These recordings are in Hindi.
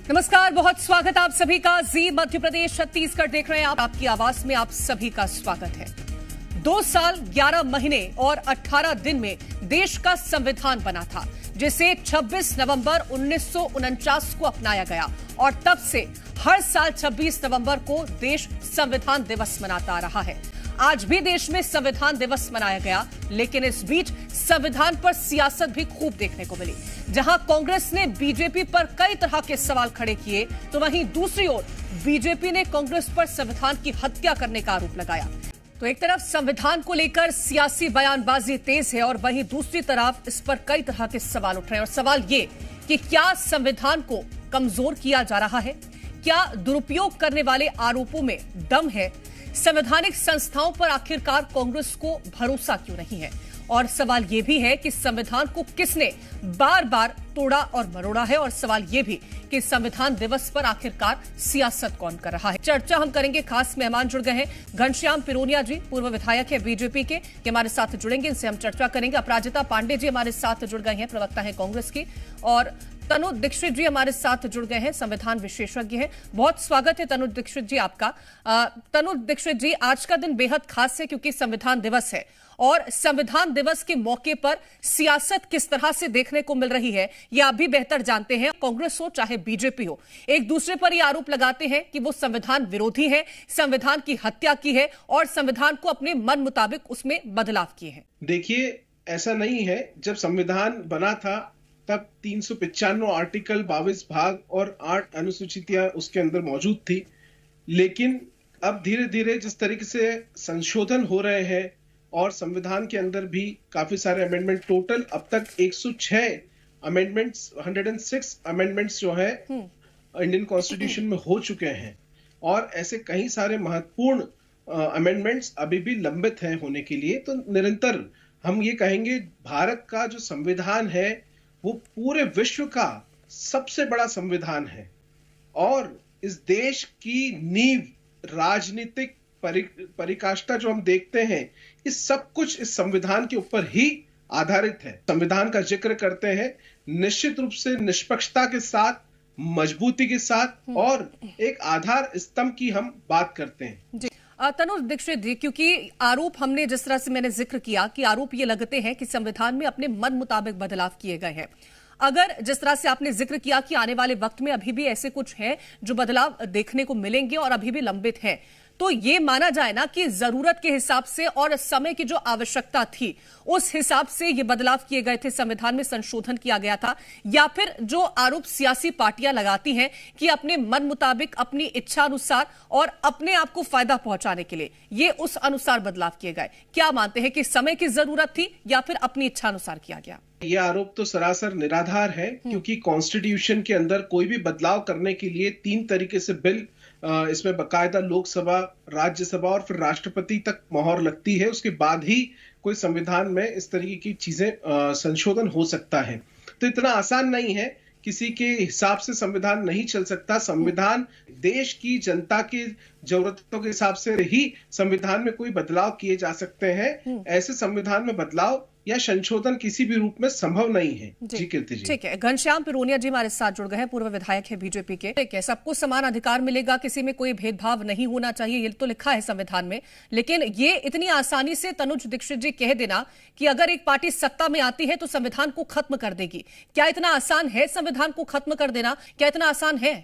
नमस्कार, बहुत स्वागत आप सभी का। जी मध्य प्रदेश छत्तीसगढ़ देख रहे हैं आप। आपकी आवाज में आप सभी का स्वागत है। 2 साल 11 महीने और 18 दिन में देश का संविधान बना था, जिसे 26 नवंबर 1949 को अपनाया गया और तब से हर साल 26 नवंबर को देश संविधान दिवस मनाता आ रहा है। आज भी देश में संविधान दिवस मनाया गया, लेकिन इस बीच संविधान पर सियासत भी खूब देखने को मिली। जहां कांग्रेस ने बीजेपी पर कई तरह के सवाल खड़े किए, तो वहीं दूसरी ओर बीजेपी ने कांग्रेस पर संविधान की हत्या करने का आरोप लगाया। तो एक तरफ संविधान को लेकर सियासी बयानबाजी तेज है और वहीं दूसरी तरफ इस पर कई तरह के सवाल उठ रहे हैं। और सवाल ये कि क्या संविधान को कमजोर किया जा रहा है? क्या दुरुपयोग करने वाले आरोपों में दम है? संवैधानिक संस्थाओं पर आखिरकार कांग्रेस को भरोसा क्यों नहीं है? और सवाल यह भी है कि संविधान को किसने बार बार तोड़ा और मरोड़ा है? और सवाल यह भी कि संविधान दिवस पर आखिरकार सियासत कौन कर रहा है? चर्चा हम करेंगे। खास मेहमान जुड़ गए हैं। घनश्याम पिरोनिया जी, पूर्व विधायक है बीजेपी के हमारे साथ जुड़ेंगे, इनसे हम चर्चा करेंगे। अपराजिता पांडे जी हमारे साथ जुड़ गए हैं, प्रवक्ता है कांग्रेस की। और तनु दीक्षित जी हमारे साथ जुड़ गए हैं, संविधान विशेषज्ञ हैं। बहुत स्वागत है तनु दीक्षित जी आपका। तनु दीक्षित जी, आज का दिन बेहद खास है क्योंकि संविधान दिवस है और संविधान दिवस के मौके पर सियासत किस तरह से देखने को मिल रही है ये आप भी बेहतर जानते हैं। कांग्रेस हो चाहे बीजेपी हो, एक दूसरे पर ये आरोप लगाते हैं कि वो संविधान विरोधी है, संविधान की हत्या की है और संविधान को अपने मन मुताबिक उसमें बदलाव किए हैं। देखिए, ऐसा नहीं है। जब संविधान बना था तब 395 आर्टिकल, 22 भाग और 8 अनुसूचियां उसके अंदर मौजूद थी। लेकिन अब धीरे धीरे जिस तरीके से संशोधन हो रहे हैं और संविधान के अंदर भी काफी सारे अमेंडमेंट, टोटल अब तक 106 अमेंडमेंट्स, 106 अमेंडमेंट्स जो है इंडियन कॉन्स्टिट्यूशन में हो चुके हैं और ऐसे कई सारे महत्वपूर्ण अमेंडमेंट्स अभी भी लंबित हैं होने के लिए। तो निरंतर हम ये कहेंगे, भारत का जो संविधान है वो पूरे विश्व का सबसे बड़ा संविधान है और इस देश की नींव, राजनीतिक परिकाष्ठा जो हम देखते हैं, इस सब कुछ इस संविधान के ऊपर ही आधारित है। संविधान का जिक्र करते हैं निश्चित रूप से निष्पक्षता के साथ, मजबूती के साथ और एक आधार स्तंभ की हम बात करते हैं। जी तनु दीक्षित जी, क्योंकि आरोप हमने जिस तरह से मैंने जिक्र किया कि आरोप ये लगते हैं कि संविधान में अपने मन मुताबिक बदलाव किए गए हैं। अगर जिस तरह से आपने जिक्र किया कि आने वाले वक्त में अभी भी ऐसे कुछ है जो बदलाव देखने को मिलेंगे और अभी भी लंबित है, तो ये माना जाए ना कि जरूरत के हिसाब से और समय की जो आवश्यकता थी उस हिसाब से ये बदलाव किए गए थे, संविधान में संशोधन किया गया था? या फिर जो आरोप सियासी पार्टियां लगाती हैं कि अपने मन मुताबिक, अपनी इच्छा अनुसार और अपने आप को फायदा पहुंचाने के लिए ये उस अनुसार बदलाव किए गए? क्या मानते हैं कि समय की जरूरत थी या फिर अपनी इच्छा अनुसार किया गया? यह आरोप तो सरासर निराधार है, क्योंकि कॉन्स्टिट्यूशन के अंदर कोई भी बदलाव करने के लिए 3 तरीके से बिल, इसमें बकायदा लोकसभा, राज्यसभा और फिर राष्ट्रपति तक मोहर लगती है। उसके बाद ही कोई संविधान में इस तरीके की चीजें संशोधन हो सकता है। तो इतना आसान नहीं है, किसी के हिसाब से संविधान नहीं चल सकता। संविधान देश की जनता की जरूरतों के हिसाब से ही संविधान में कोई बदलाव किए जा सकते हैं। ऐसे संविधान में बदलाव या संशोधन किसी भी रूप में संभव नहीं है। जी कीर्ति जी। ठीक है। घनश्याम पिरोनिया जी हमारे साथ जुड़ गए हैं, पूर्व विधायक है बीजेपी के। ठीक है, सबको समान अधिकार मिलेगा, किसी में कोई भेदभाव नहीं होना चाहिए, ये तो लिखा है संविधान में। लेकिन ये इतनी आसानी से तनुज दीक्षित जी कह देना कि अगर एक पार्टी सत्ता में आती है तो संविधान को खत्म कर देगी, क्या इतना आसान है संविधान को खत्म कर देना? क्या इतना आसान है?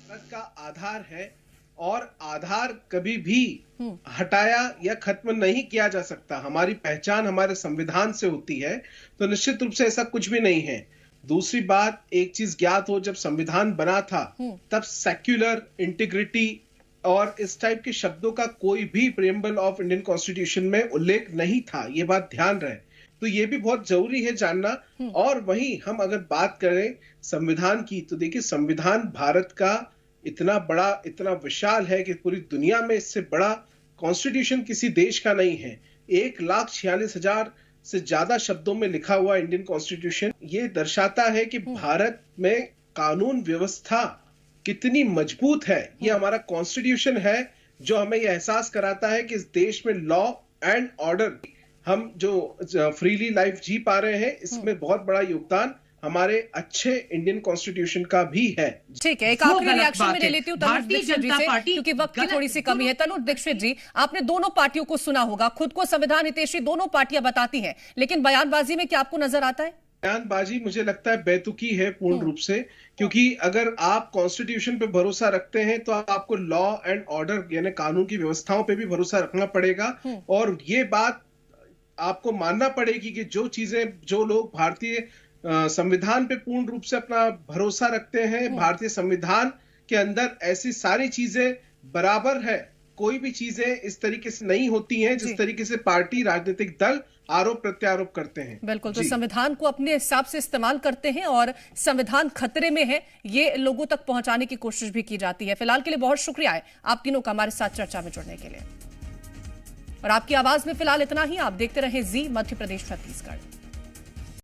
भारत का आधार है और आधार कभी भी हटाया या खत्म नहीं किया जा सकता। हमारी पहचान हमारे संविधान से होती है, तो निश्चित रूप से ऐसा कुछ भी नहीं है। दूसरी बात, एक चीज ज्ञात हो, जब संविधान बना था तब सेक्युलर, इंटीग्रिटी और इस टाइप के शब्दों का कोई भी प्रीएम्बल ऑफ इंडियन कॉन्स्टिट्यूशन में उल्लेख नहीं था। ये बात ध्यान रहे, तो ये भी बहुत जरूरी है जानना। और वहीं हम अगर बात करें संविधान की, तो देखिए संविधान भारत का इतना बड़ा, इतना विशाल है कि पूरी दुनिया में इससे बड़ा कॉन्स्टिट्यूशन किसी देश का नहीं है। 1,46,000 से ज्यादा शब्दों में लिखा हुआ इंडियन कॉन्स्टिट्यूशन, ये दर्शाता है कि भारत में कानून व्यवस्था कितनी मजबूत है। ये हमारा कॉन्स्टिट्यूशन है जो हमें यह एहसास कराता है कि इस देश में लॉ एंड ऑर्डर, हम जो फ्रीली लाइफ जी पा रहे हैं, इसमें बहुत बड़ा योगदान हमारे अच्छे इंडियन कॉन्स्टिट्यूशन का भी है। ठीक है, एक आखिरी रिएक्शन में ले लेती हूँ तनुज दीक्षित जी से, क्योंकि वक्त की थोड़ी सी कमी है। तनुज दीक्षित जी, आपने दोनों पार्टियों को सुना होगा, खुद को संविधान हितैषी दोनों पार्टियां बताती हैं, लेकिन बयानबाजी में क्या आपको नजर आता है? बयानबाजी मुझे लगता है बेतुकी है पूर्ण रूप से, क्योंकि अगर आप कॉन्स्टिट्यूशन पे भरोसा रखते हैं तो आपको लॉ एंड ऑर्डर यानी कानून की व्यवस्थाओं पे भी भरोसा रखना पड़ेगा। और ये बात आपको मानना पड़ेगी कि जो चीजें, जो लोग भारतीय संविधान पे पूर्ण रूप से अपना भरोसा रखते हैं, भारतीय संविधान के अंदर ऐसी सारी चीजें बराबर है, कोई भी चीजें इस तरीके से नहीं होती हैं जिस तरीके से पार्टी, राजनीतिक दल आरोप प्रत्यारोप करते हैं। बिल्कुल, तो संविधान को अपने हिसाब से इस्तेमाल करते हैं और संविधान खतरे में है, ये लोगों तक पहुंचाने की कोशिश भी की जाती है। फिलहाल के लिए बहुत शुक्रिया है आप तीनों का हमारे साथ चर्चा में जुड़ने के लिए। और आपकी आवाज में फिलहाल इतना ही। आप देखते रहें जी मध्य प्रदेश छत्तीसगढ़।